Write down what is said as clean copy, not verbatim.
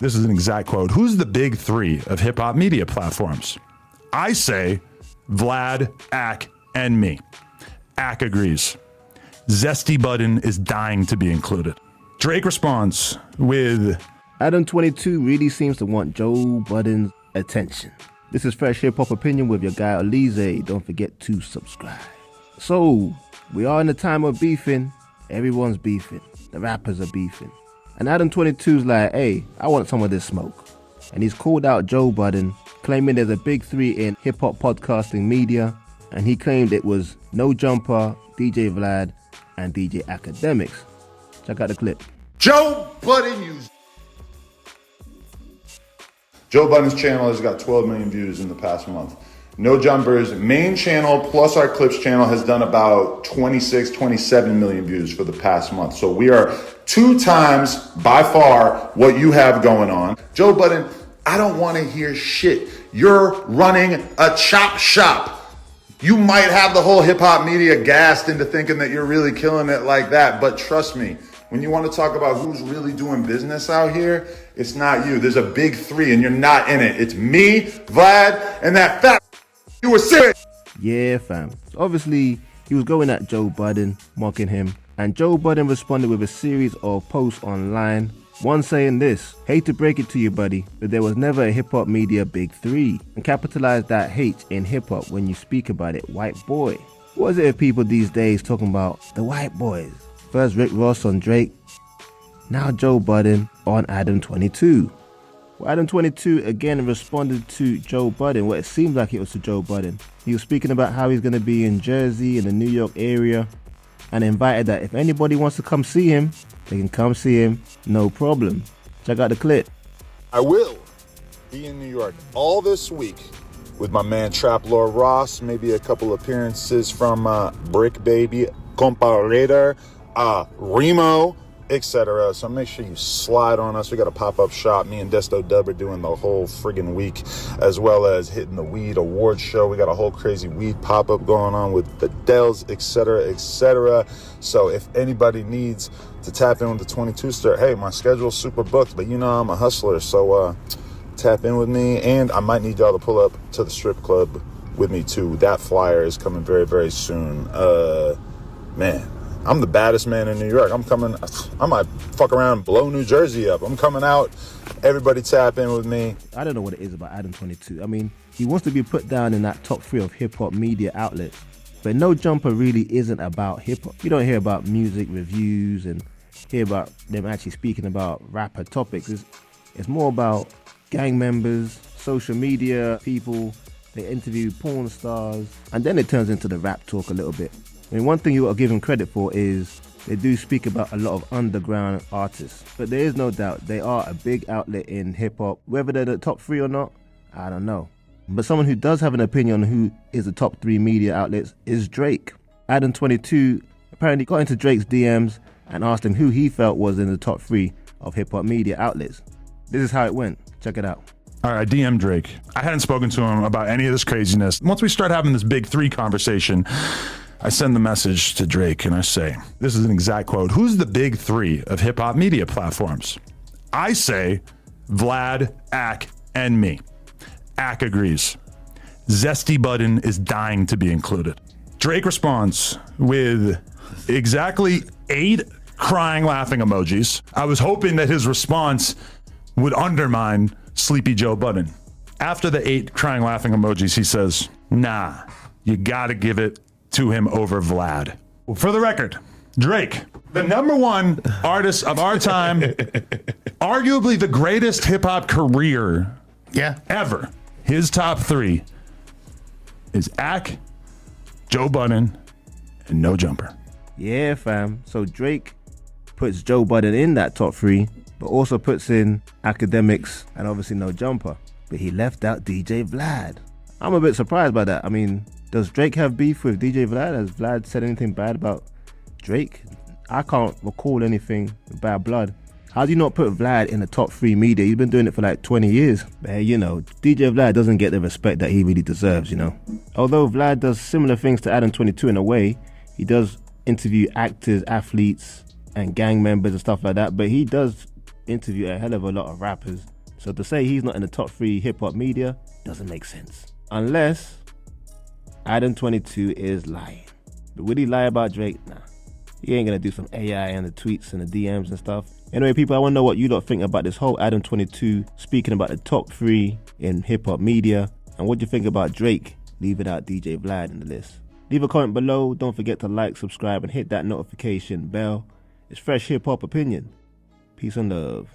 This is an exact quote. Who's the big three of hip hop media platforms? I say Vlad, Ak, and me. Ak agrees. Zesty Budden is dying to be included. Drake responds with, Adam 22 really seems to want Joe Budden's attention. This is Fresh Hip Hop Opinion with your guy Oleezeh. Don't forget to subscribe. So, we are in a time of beefing. Everyone's beefing. The rappers are beefing. And Adam 22's like, hey, I want some of this smoke. And he's called out Joe Budden, claiming there's a big three in hip-hop podcasting media. And he claimed it was No Jumper, DJ Vlad, and DJ Academics. Check out the clip. Joe Budden Joe Budden's channel has got 12 million views in the past month. No Jumper's main channel plus our Clips channel has done about 26, 27 million views for the past month. So we are 2 times by far what you have going on. Joe Budden, I don't want to hear shit. You're running a chop shop. You might have the whole hip hop media gassed into thinking that you're really killing it like that. But trust me, when you want to talk about who's really doing business out here, it's not you. There's a big three and you're not in it. It's me, Vlad, and that fat. You were serious. Yeah, fam. So obviously, he was going at Joe Budden, mocking him. And Joe Budden responded with a series of posts online. One saying this, hate to break it to you, buddy, but there was never a hip-hop media big three. And capitalize that H in hip-hop when you speak about it, white boy. What is it with people these days talking about the white boys? First Rick Ross on Drake, now Joe Budden on Adam 22. Well, Adam 22 again responded to Joe Budden. Well, it seemed like it was to Joe Budden. He was speaking about how he's going to be in Jersey, in the New York area, and invited that if anybody wants to come see him, they can come see him, no problem. Check out the clip. I will be in New York all this week with my man Trap Lord Ross, maybe a couple appearances from Brick Baby, Compa Raider, Remo, etc. So make sure you slide on us. We got a pop-up shop. Me and Desto Dub are doing the whole friggin' week, as well as hitting the Weed Award show. We got a whole crazy weed pop-up going on with the Dells, etc., etc. So if anybody needs to tap in with the 22 star, hey, my schedule's super booked, but you know I'm a hustler, so tap in with me, and I might need y'all to pull up to the strip club with me too. That flyer is coming very, very soon. Man, I'm the baddest man in New York. I might fuck around and blow New Jersey up. I'm coming out. Everybody tap in with me. I don't know what it is about Adam 22. I mean, he wants to be put down in that top 3 of hip-hop media outlets. But No Jumper really isn't about hip-hop. You don't hear about music reviews and hear about them actually speaking about rapper topics. It's more about gang members, social media people. They interview porn stars. And then it turns into the rap talk a little bit. I mean, one thing you got to give them credit for is they do speak about a lot of underground artists. But there is no doubt they are a big outlet in hip-hop. Whether they're the top 3 or not, I don't know. But someone who does have an opinion on who is the top 3 media outlets is Drake. Adam 22 apparently got into Drake's DMs and asked him who he felt was in the top 3 of hip-hop media outlets. This is how it went. Check it out. all right, I DM Drake. I hadn't spoken to him about any of this craziness. Once we start having this big 3 conversation, I send the message to Drake and I say, this is an exact quote, who's the big 3 of hip hop media platforms? I say Vlad, Ak, and me. Ak agrees. Zesty Budden is dying to be included. Drake responds with exactly 8 crying laughing emojis. I was hoping that his response would undermine Sleepy Joe Budden. After the 8 crying laughing emojis, he says, nah, you gotta give it to him over Vlad. Well, for the record, Drake, the #1 artist of our time, arguably the greatest hip-hop career ever. His top 3 is Ak, Joe Budden, and No Jumper. Yeah, fam. So Drake puts Joe Budden in that top 3, but also puts in Academics and obviously No Jumper. But he left out DJ Vlad. I'm a bit surprised by that. I mean, does Drake have beef with DJ Vlad? Has Vlad said anything bad about Drake? I can't recall anything with bad blood. How do you not put Vlad in the top 3 media? He's been doing it for like 20 years. But you know, DJ Vlad doesn't get the respect that he really deserves, you know. Although Vlad does similar things to Adam 22 in a way, he does interview actors, athletes, and gang members and stuff like that, but he does interviewed a hell of a lot of rappers. So to say he's not in the top 3 hip-hop media doesn't make sense. Unless Adam 22 is lying. But would he lie about Drake? Nah. He ain't gonna do some AI and the tweets and the DMs and stuff. Anyway, people, I wanna know what you lot think about this whole Adam 22 speaking about the top 3 in hip-hop media. And what do you think about Drake leaving out DJ Vlad in the list? Leave a comment below. Don't forget to like, subscribe, and hit that notification bell. It's Fresh Hip Hop Opinion. Peace and love.